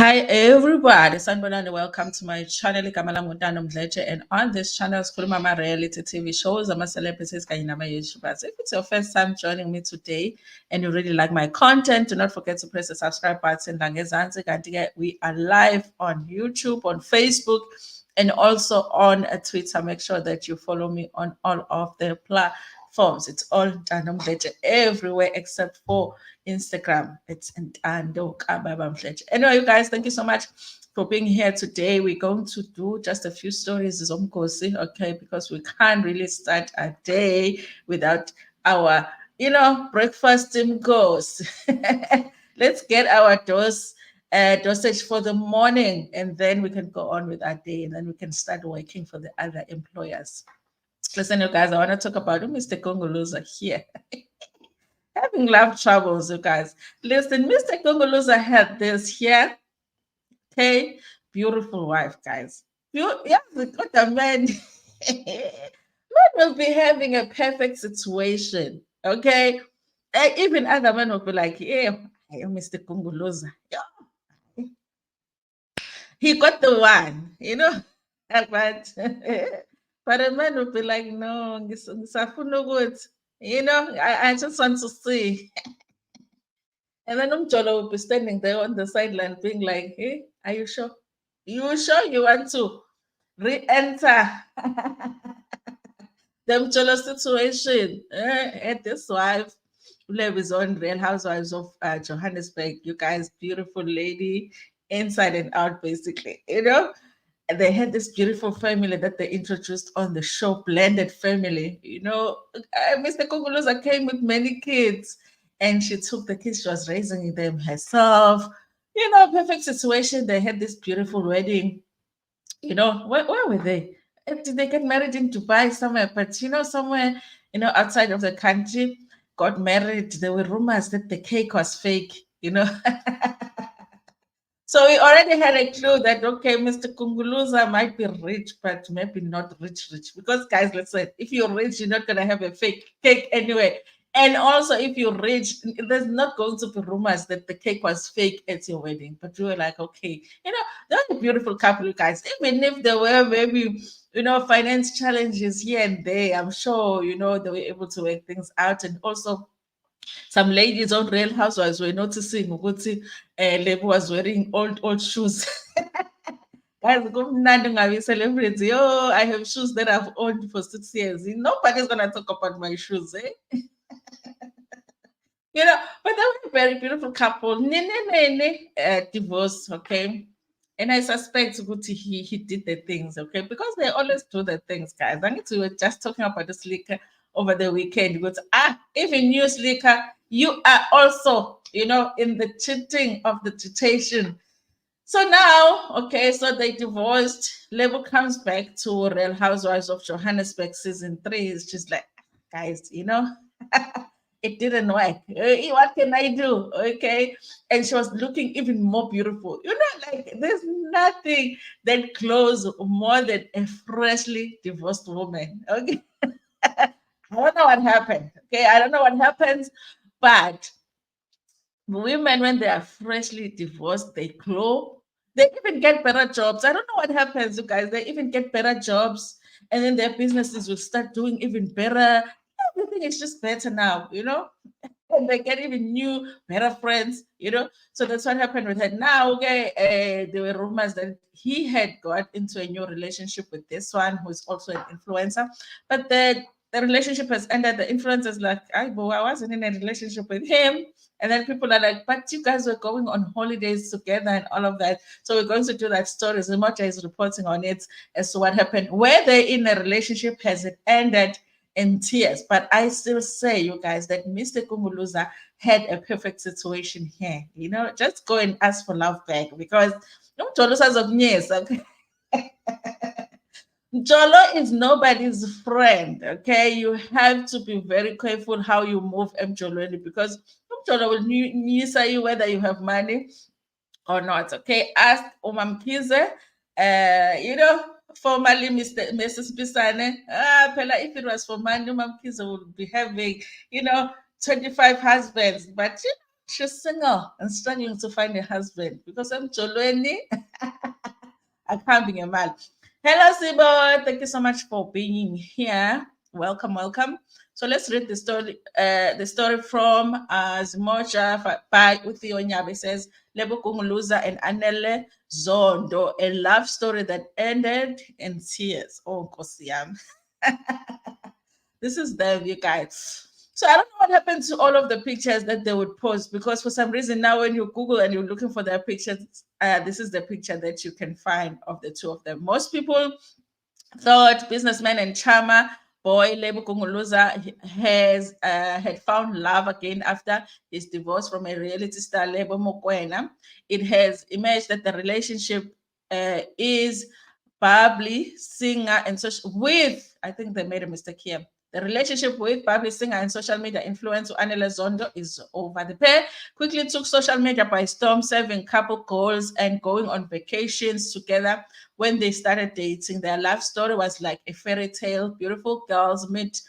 Hi everybody, sanibonani, welcome to my channel igama lami uNtando Mdletshe, and on this channel sikhuluma ama-reality TV shows, ama-celebrities kanye nama-YouTubers. If it's your first time joining me today and you really like my content, do not forget to press the subscribe button. We are live on YouTube, on Facebook, and also on Twitter. Make sure that you follow me on all of the platforms. It's all Ntando Mdletshe everywhere except for Instagram. It's Ntando Kababa Mdletshe. Anyway, you guys, thank you so much for being here today. We're going to do just a few stories, Zomkosi, okay, because we can't really start a day without our, breakfast goes. Let's get our dosage for the morning, and then we can go on with our day, and then we can start working for the other employers. Listen, you guys, I want to talk about Mr. Gunguluza here. Having love troubles, you guys. Listen, Mr. Gunguluza had this here. Okay, beautiful wife, guys. Yeah, what a man. Man will be having a perfect situation. Okay. Even other men will be like, yeah, Mr. Gunguluza. Yeah. He got the one, but but a man will be like, no, I just want to see. And then Umjolo will be standing there on the sideline being like, hey, are you sure? You sure you want to re-enter the Umjolo situation? At this wife, who lives on Real Housewives of Johannesburg, you guys, beautiful lady, inside and out, basically, And they had this beautiful family that they introduced on the show, blended family. Mr. Gunguluza came with many kids, and she took the kids. She was raising them herself. Perfect situation. They had this beautiful wedding. Where were they? Did they get married in Dubai somewhere? But somewhere, outside of the country, got married. There were rumors that the cake was fake. So we already had a clue that, okay, Mr. Gunguluza might be rich, but maybe not rich. Because, guys, let's say, if you're rich, you're not going to have a fake cake anyway. And also, if you're rich, there's not going to be rumors that the cake was fake at your wedding. But we were like, okay, they're a beautiful couple, you guys. Even if there were maybe, finance challenges here and there, I'm sure, they were able to work things out. And also, some ladies on Real Housewives were noticing ukuthi Lebo was wearing old shoes. Guys, kumnandi celebrity. Yo, I have shoes that I've owned for 6 years. Nobody's gonna talk about my shoes, eh? But they were a very beautiful couple. Divorce, okay. And I suspect Guti he did the things, okay, because they always do the things, guys. I need to just talking about this liquor over the weekend. But even you, Slicker, you are also, in the cheating of the cheatation. So now, okay, so they divorced. Lebo comes back to Real Housewives of Johannesburg season 3. It's just like, guys, it didn't work. What can I do? Okay. And she was looking even more beautiful. Like there's nothing that glows more than a freshly divorced woman. Okay. I don't know what happened. Okay. I don't know what happens, but women, when they are freshly divorced, they glow. They even get better jobs. I don't know what happens, you guys. They even get better jobs, and then their businesses will start doing even better. Everything is just better now, and they get even new, better friends, So that's what happened with her. Now, okay, there were rumors that he had got into a new relationship with this one, who's also an influencer, but the relationship has ended. The influencer's like, I wasn't in a relationship with him. And then people are like, but you guys were going on holidays together and all of that. So we're going to do that story. Zimoja is reporting on it as to what happened. Were they in a relationship? Has it ended in tears? But I still say, you guys, that Mr. Gunguluza had a perfect situation here. Just go and ask for love back, because okay? Jolo is nobody's friend, okay? You have to be very careful how you move Mjolweni, because Mjolo will say you whether you have money or not, okay? Ask Umam Kize, formerly Mrs. Pisane. If it was for money, Umam Kize would be having, 25 husbands, but she's single and struggling to find a husband because I'm Jolweni. I can't be a man. Hello, Sibo. Thank you so much for being here. Welcome, welcome. So let's read the story from Zimoja by Uthi Onyabe. It says, Lebo Gunguluza and Anele Zondo, a love story that ended in tears. Oh, Kosiam. This is them, you guys. So I don't know what happened to all of the pictures that they would post because for some reason now when you Google and you're looking for their pictures, this is the picture that you can find of the two of them. Most people thought businessman and charmer boy Lebo Gunguluza has had found love again after his divorce from a reality star Lebo Mokwena. It has emerged that the relationship is bubbly singer and social with, I think they made a mistake here. The relationship with bubbly singer and social media influencer Anela Zondo is over. The pair quickly took social media by storm, serving couple goals and going on vacations together. When they started dating, their love story was like a fairy tale. Beautiful girl meets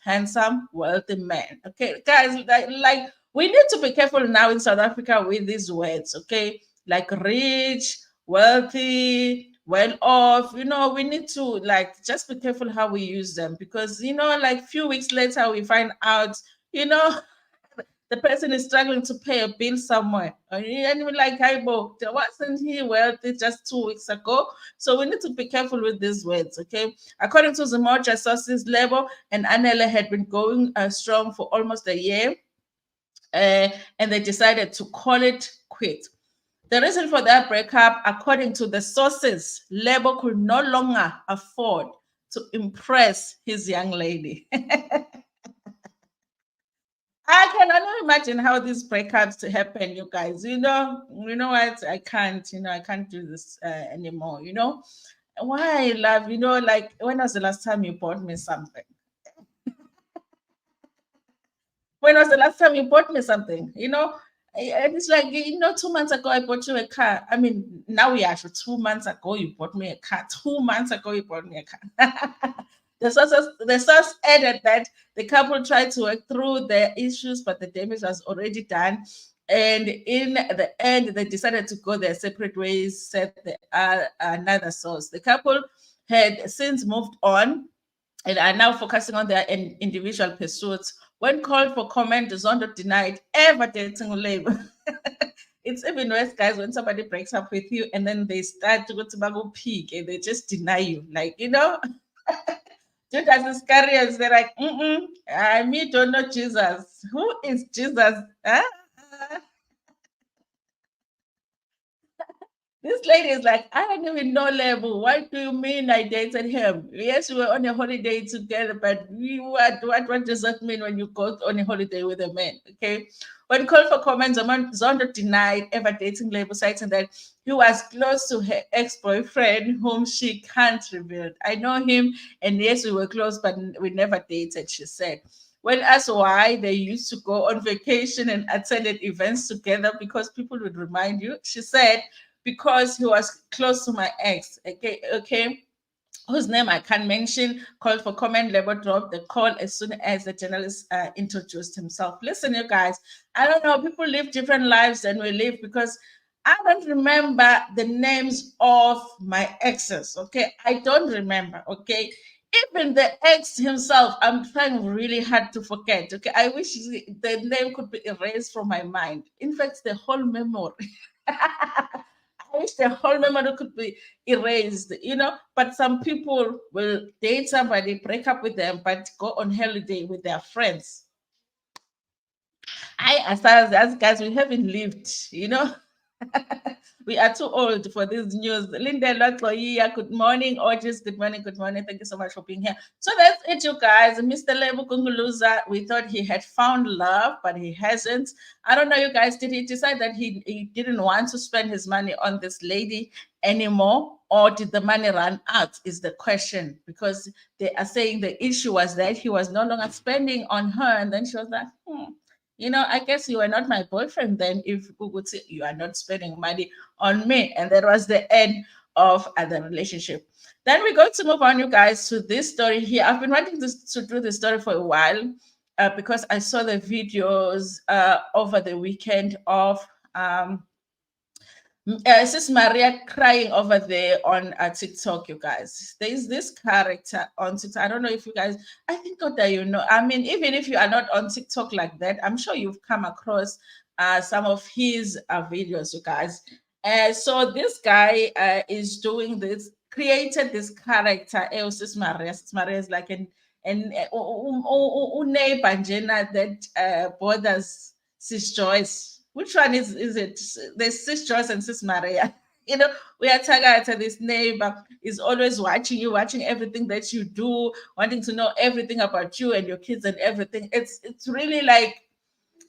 handsome, wealthy man. Okay, guys, like we need to be careful now in South Africa with these words. Okay, like rich, wealthy, well off. We need to like just be careful how we use them because like few weeks later we find out. You know, the person is struggling to pay a bill somewhere. And we're like, hey, Bo, wasn't he wealthy just 2 weeks ago? So we need to be careful with these words, okay? According to Zimoja sources, Lebo and Anele had been going strong for almost a year, and they decided to call it quit. The reason for that breakup, according to the sources, Lebo could no longer afford to impress his young lady. I can only imagine how these breakups happen, you guys. What? I can't do this anymore. Why, love? Like, when was the last time you bought me something? When was the last time you bought me something? And it's like, 2 months ago, I bought you a car. I mean, now we are sure 2 months ago, you bought me a car. 2 months ago, you bought me a car. The source added that the couple tried to work through their issues, but the damage was already done. And in the end, they decided to go their separate ways, said another source. The couple had since moved on and are now focusing on their individual pursuits. When called for comment, Zondo denied ever dating labor. It's even worse, guys, when somebody breaks up with you and then they start to go to Bago Peak and they just deny you. Like, Judas Iscariot, they're like, I me don't know Jesus. Who is Jesus? Huh? This lady is like, I don't even know level. What do you mean I dated him? Yes, we were on a holiday together, but what does that mean when you go on a holiday with a man? Okay. When called for comments, Zondo denied ever dating label, citing that he was close to her ex-boyfriend, whom she can't reveal. I know him, and yes, we were close, but we never dated, she said. When asked why they used to go on vacation and attended events together because people would remind you, she said, because he was close to my ex, okay, whose name I can't mention, called for comment, label dropped the call as soon as the journalist introduced himself. Listen, you guys, I don't know, people live different lives than we live because I don't remember the names of my exes, okay? I don't remember, okay? Even the ex himself, I'm trying really hard to forget, okay? I wish the name could be erased from my mind. In fact, the whole memory. I wish the whole memory could be erased, But some people will date somebody, break up with them, but go on holiday with their friends. As far as guys, we haven't lived. We are too old for this news. Linda Latoya, good morning. Orges, good morning, good morning. Thank you so much for being here. So that's it, you guys. Mr. Lebo Gunguluza, we thought he had found love, but he hasn't. I don't know, you guys, did he decide that he didn't want to spend his money on this lady anymore? Or did the money run out is the question, because they are saying the issue was that he was no longer spending on her. And then she was like, I guess you are not my boyfriend then if we would say you are not spending money on me. And that was the end of the relationship. Then we're going to move on, you guys, to this story here. I've been wanting to do this story for a while. because I saw the videos over the weekend of Sis Maria crying over there on TikTok, you guys. There is this character on TikTok. I don't know if you guys, I think that you know. I mean, even if you are not on TikTok like that, I'm sure you've come across some of his videos, you guys. So this guy is doing this, created this character, Sis Maria. Sis Maria is like an neighbor that bothers Sis Joyce. Which one is it? There's Sis Joyce and Sis Maria. You know, we are targeted. This neighbor is always watching you, watching everything that you do, wanting to know everything about you and your kids and everything. It's really like,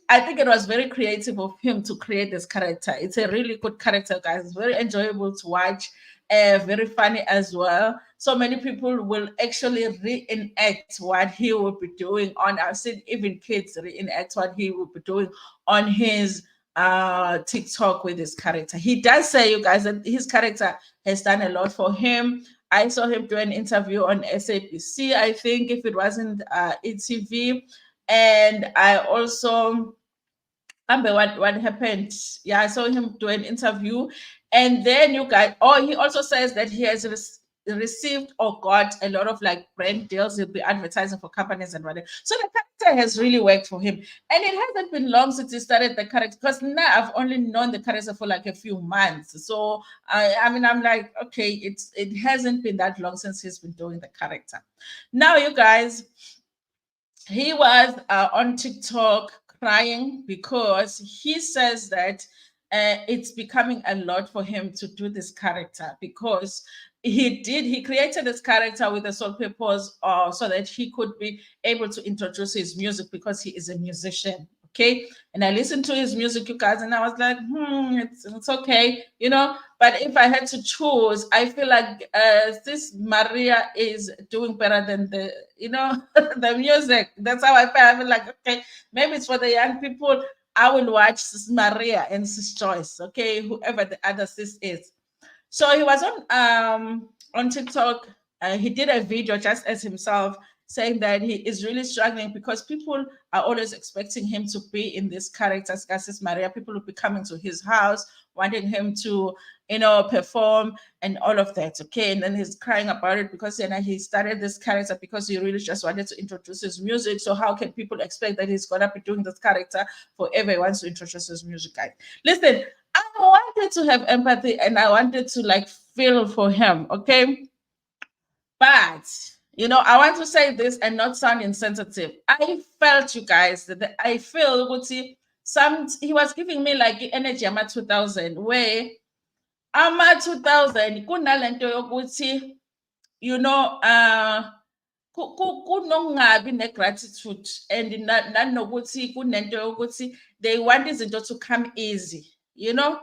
I think it was very creative of him to create this character. It's a really good character, guys. It's very enjoyable to watch, very funny as well. So many people will actually reenact what he will be doing on. I've seen even kids reenact what he will be doing on his TikTok with his character. He does say, you guys, that his character has done a lot for him. I saw him do an interview on SABC, I think, if it wasn't ETV. And I also remember what happened. Yeah, I saw him do an interview, and then you guys. Oh, he also says that he has received or got a lot of like brand deals. He'll be advertising for companies and whatever. So the character has really worked for him, and it hasn't been long since he started the character. Because now I've only known the character for like a few months. So I mean, I'm like, okay, it hasn't been that long since he's been doing the character. Now, you guys, he was on TikTok crying because he says that it's becoming a lot for him to do this character, because he created this character with the sole purpose so that he could be able to introduce his music, because he is a musician. Okay. And I listened to his music, you guys, and I was like, it's okay, you know. But if I had to choose, I feel like this Maria is doing better than the, you know, the music. That's how I feel. I feel like, okay, maybe it's for the young people. I will watch Sis Maria and Sis Joyce, okay, whoever the other sis is. So he was on TikTok. He did a video just as himself, saying that he is really struggling because people are always expecting him to be in this character, Sis Maria. People will be coming to his house, wanting him to, you know, perform and all of that. Okay. And then he's crying about it because, you know, he started this character because he really just wanted to introduce his music. So how can people expect that he's gonna be doing this character forever? He wants to introduce his music, guys. Listen, I wanted to have empathy and I wanted to like feel for him, okay? But you know, I want to say this and not sound insensitive. I felt, you guys, that I feel he was giving me like energy ama 2000, where ama 2000 kunalento yokuthi, you know, kunongabi negratitude, and nanokuthi kunento yokuthi they want izinto to come easy, you know.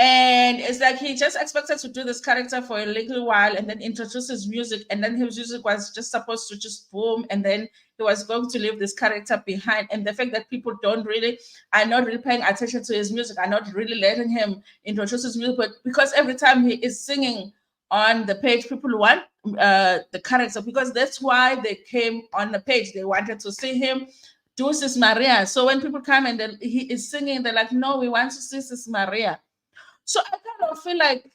And it's like he just expected to do this character for a little while and then introduce his music, and then his music was just supposed to just boom, and then he was going to leave this character behind. And the fact that people are not really paying attention to his music, are not really letting him introduce his music, but because every time he is singing on the page, people want the character, because that's why they came on the page. They wanted to see him do Sis Maria. So when people come and he is singing, they're like, no, we want to see Sis Maria. So I kind of feel like,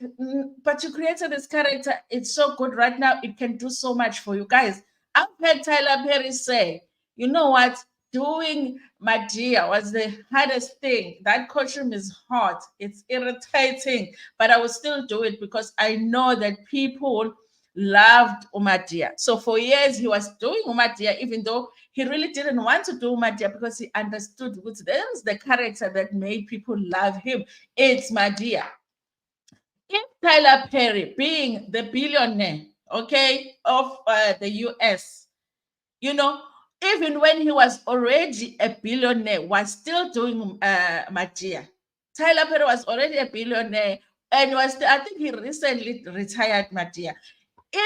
but you created this character. It's so good right now. It can do so much for you guys. I've heard Tyler Perry say, you know what? Doing Magia was the hardest thing. That costume is hot. It's irritating, but I will still do it because I know that people loved Umadia. So for years he was doing Umadia, even though he really didn't want to do Umadia, because he understood that there's the character that made people love him. It's Madia. If Tyler Perry, being the billionaire, okay, of the US, you know, even when he was already a billionaire, was still doing Magia. Tyler Perry was already a billionaire and I think he recently retired Magia.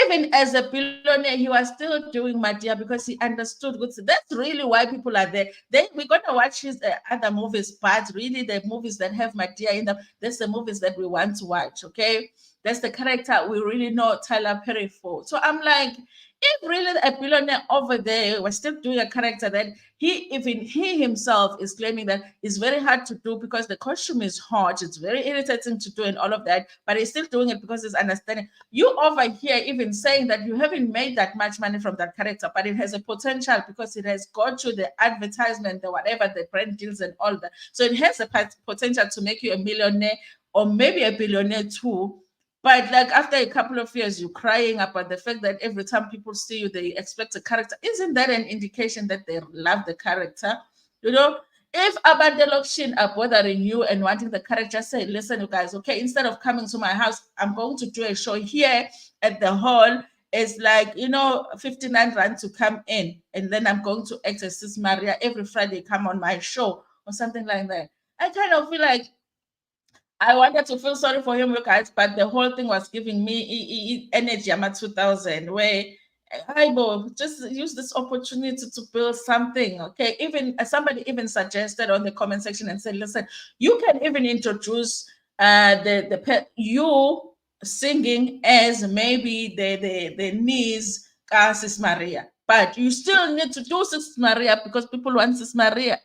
Even as a billionaire, he was still doing Magia because he understood good. That's really why people are there. We're going to watch his other movies, but really the movies that have Magia in them, that's the movies that we want to watch, okay? That's the character we really know Tyler Perry for. So I'm like, if really a billionaire over there was still doing a character that even he himself is claiming that it's very hard to do because the costume is hot, it's very irritating to do and all of that, but he's still doing it because he's understanding. You over here even saying that you haven't made that much money from that character, but it has a potential because it has got you the advertisement, the whatever, the brand deals and all that. So it has a potential to make you a millionaire or maybe a billionaire too. But like after a couple of years, you're crying about the fact that every time people see you, they expect a character. Isn't that an indication that they love the character? You know, if Abandelokshin are bothering you and wanting the character, say, listen, you guys, okay, instead of coming to my house, I'm going to do a show here at the hall. It's like, 59 rand to come in. And then I'm going to act as Sis Maria every Friday, come on my show or something like that. I kind of feel like I wanted to feel sorry for him, guys, but the whole thing was giving me energy. I'm at 2000, where I will just use this opportunity to build something. Okay, even somebody even suggested on the comment section and said, "Listen, you can even introduce you singing as maybe the niece Sis Maria, but you still need to do Sis Maria because people want Sis Maria."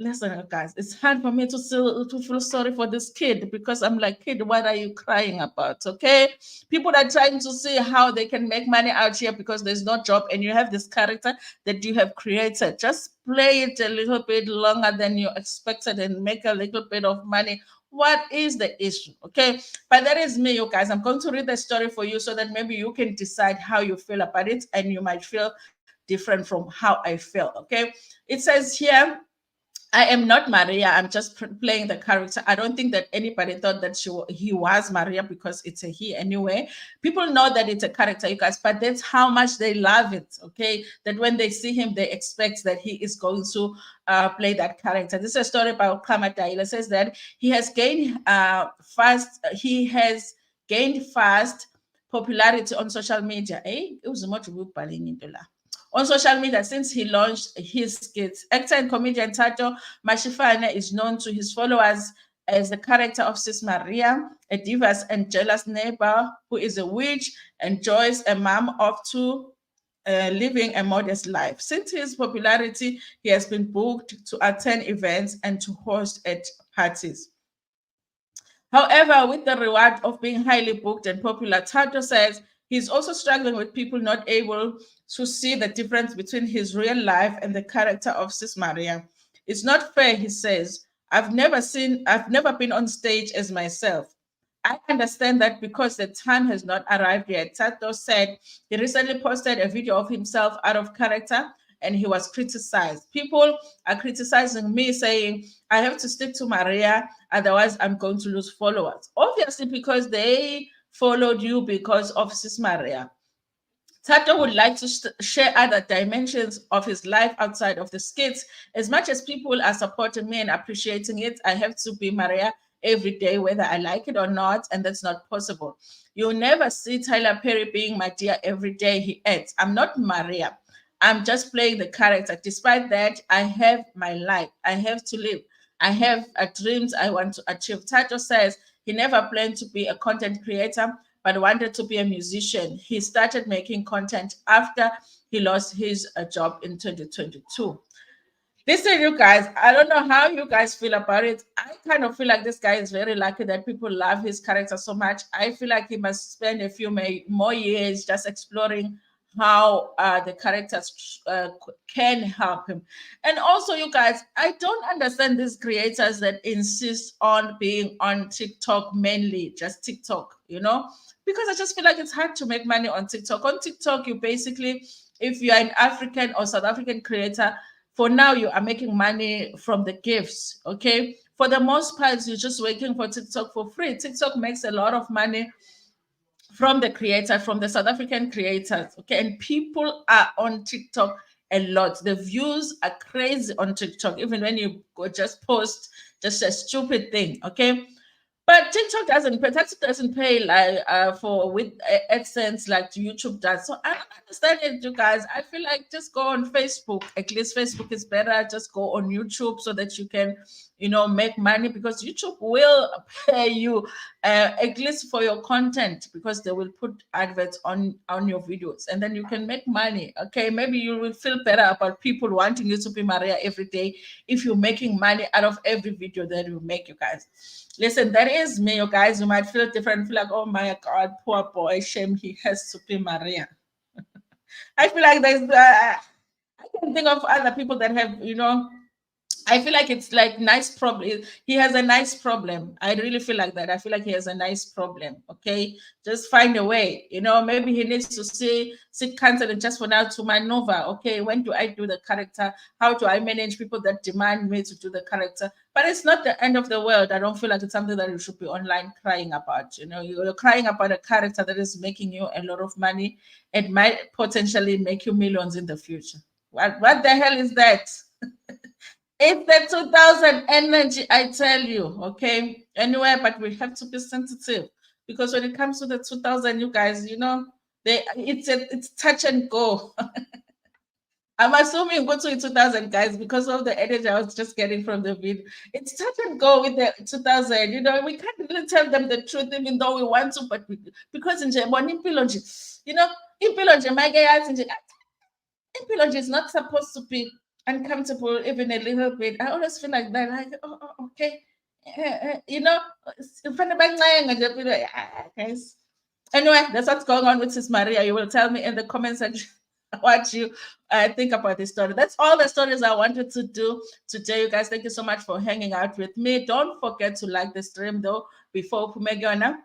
Listen, guys, it's hard for me to feel sorry for this kid because I'm like, kid, what are you crying about? Okay, people are trying to see how they can make money out here because there's no job, and you have this character that you have created. Just play it a little bit longer than you expected and make a little bit of money. What is the issue? Okay, but that is me, you guys. I'm going to read the story for you so that maybe you can decide how you feel about it, and you might feel different from how I feel. Okay, it says here, I am not Maria. I'm just playing the character. I don't think that anybody thought that he was Maria because it's a he anyway. People know that it's a character, you guys, but that's how much they love it. Okay, that when they see him, they expect that he is going to play that character. This is a story about Kamadaila. It says that he has gained fast. He has gained fast popularity on social media. It was much on social media since he launched his skits. Actor and comedian Tato Mashifane is known to his followers as the character of Sis Maria, a devious and jealous neighbor who is a witch and Joyce, a mom of two, living a modest life. Since his popularity, he has been booked to attend events and to host at parties. However, with the reward of being highly booked and popular, Tato says he's also struggling with people not able to see the difference between his real life and the character of Sis Maria. It's not fair, he says. I've never been on stage as myself. I understand that because the time has not arrived yet. Tato said he recently posted a video of himself out of character and he was criticized. People are criticizing me, saying, I have to stick to Maria, otherwise, I'm going to lose followers. Obviously, because they followed you because of Sis Maria. Tato would like to share other dimensions of his life outside of the skits. As much as people are supporting me and appreciating it, I have to be Maria every day, whether I like it or not, and that's not possible. You'll never see Tyler Perry being my dear every day, he adds. I'm not Maria. I'm just playing the character. Despite that, I have my life. I have to live. I have dreams I want to achieve. Tato says he never planned to be a content creator, but wanted to be a musician. He started making content after he lost his job in 2022. Listen, you guys, I don't know how you guys feel about it. I kind of feel like this guy is very lucky that people love his character so much. I feel like he must spend a few more years just exploring how the characters can help him. And also, you guys, I don't understand these creators that insist on being on TikTok mainly, just TikTok, because I just feel like it's hard to make money on TikTok. On TikTok, you basically, if you're an African or South African creator, for now you are making money from the gifts. Okay, for the most part, you're just working for TikTok for free. TikTok makes a lot of money from the creator, from the South African creators. Okay, and people are on TikTok a lot. The views are crazy on TikTok, even when you go just post just a stupid thing. Okay, but TikTok doesn't pay like for with AdSense like YouTube does. So I don't understand it, you guys. I feel like just go on Facebook. At least Facebook is better. Just go on YouTube so that you can, make money, because YouTube will pay you at least for your content, because they will put adverts on your videos, and then you can make money. Okay, maybe you will feel better about people wanting you to be Maria every day if you're making money out of every video that you make, you guys. Listen, that is me, you guys. You might feel different, feel like, oh my God, poor boy, shame he has to be Maria. I feel like I can think of other people that have, I feel like it's like nice problem. He has a nice problem. I really feel like that. I feel like he has a nice problem. Okay, just find a way. Maybe he needs to seek counseling just for now to maneuver. Okay, when do I do the character? How do I manage people that demand me to do the character? But it's not the end of the world. I don't feel like it's something that you should be online crying about. You're crying about a character that is making you a lot of money. It might potentially make you millions in the future. What the hell is that? It's the 2000 energy, I tell you, okay? Anyway, but we have to be sensitive, because when it comes to the 2000, you guys, it's touch and go. I'm assuming go to 2000, guys, because of the energy I was just getting from the video. It's touch and go with the 2000. We can't really tell them the truth, even though we want to, but because in Germany, impilo nje make yathi nje impilo is not supposed to be uncomfortable even a little bit. I always feel like that. Like, okay. Ufane bancenga nje impilo. Guys. Anyway, that's what's going on with Sis Maria. You will tell me in the comment section what you think about this story. That's all the stories I wanted to do today, you guys. Thank you so much for hanging out with me. Don't forget to like the stream, though, before Pumegona.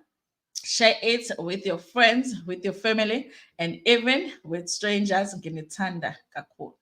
Share it with your friends, with your family, and even with strangers. Nginithanda kakhulu.